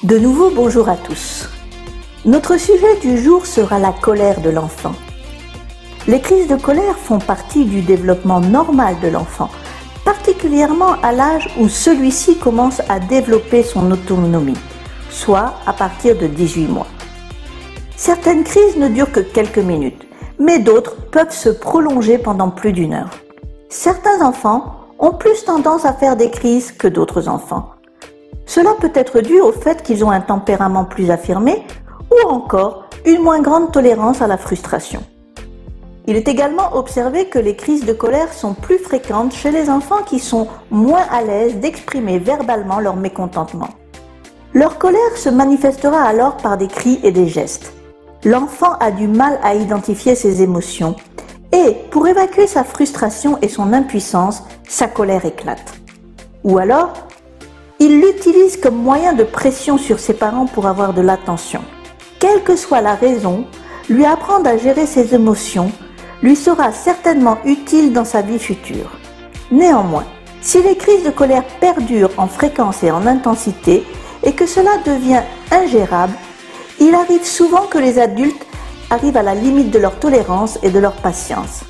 De nouveau, bonjour à tous. Notre sujet du jour sera la colère de l'enfant. Les crises de colère font partie du développement normal de l'enfant, particulièrement à l'âge où celui-ci commence à développer son autonomie, soit à partir de 18 mois. Certaines crises ne durent que quelques minutes, mais d'autres peuvent se prolonger pendant plus d'1 heure. Certains enfants ont plus tendance à faire des crises que d'autres enfants. Cela peut être dû au fait qu'ils ont un tempérament plus affirmé ou encore une moins grande tolérance à la frustration. Il est également observé que les crises de colère sont plus fréquentes chez les enfants qui sont moins à l'aise d'exprimer verbalement leur mécontentement. Leur colère se manifestera alors par des cris et des gestes. L'enfant a du mal à identifier ses émotions et, pour évacuer sa frustration et son impuissance, sa colère éclate. Ou alors, il l'utilise comme moyen de pression sur ses parents pour avoir de l'attention. Quelle que soit la raison, lui apprendre à gérer ses émotions lui sera certainement utile dans sa vie future. Néanmoins, si les crises de colère perdurent en fréquence et en intensité et que cela devient ingérable, il arrive souvent que les adultes arrivent à la limite de leur tolérance et de leur patience.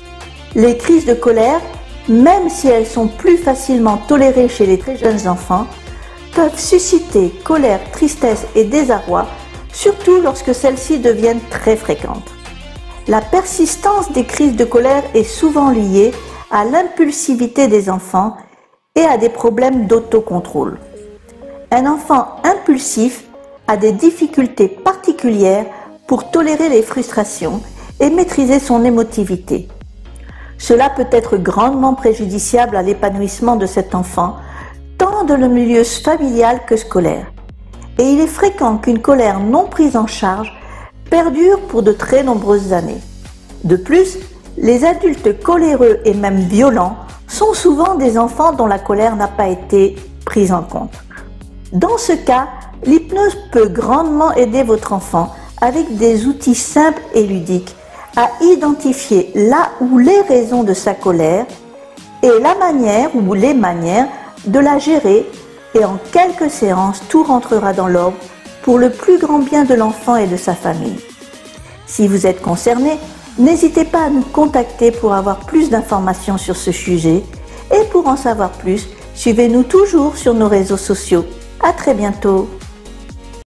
Les crises de colère, même si elles sont plus facilement tolérées chez les très jeunes enfants, peuvent susciter colère, tristesse et désarroi, surtout lorsque celles-ci deviennent très fréquentes. La persistance des crises de colère est souvent liée à l'impulsivité des enfants et à des problèmes d'autocontrôle. Un enfant impulsif a des difficultés particulières pour tolérer les frustrations et maîtriser son émotivité. Cela peut être grandement préjudiciable à l'épanouissement de cet enfant, tant dans le milieu familial que scolaire. Et il est fréquent qu'une colère non prise en charge perdure pour de très nombreuses années. De plus, les adultes coléreux et même violents sont souvent des enfants dont la colère n'a pas été prise en compte. Dans ce cas, l'hypnose peut grandement aider votre enfant avec des outils simples et ludiques à identifier là où les raisons de sa colère et la manière ou les manières de la gérer, et en quelques séances, tout rentrera dans l'ordre pour le plus grand bien de l'enfant et de sa famille. Si vous êtes concerné, n'hésitez pas à nous contacter pour avoir plus d'informations sur ce sujet et pour en savoir plus, suivez-nous toujours sur nos réseaux sociaux. À très bientôt.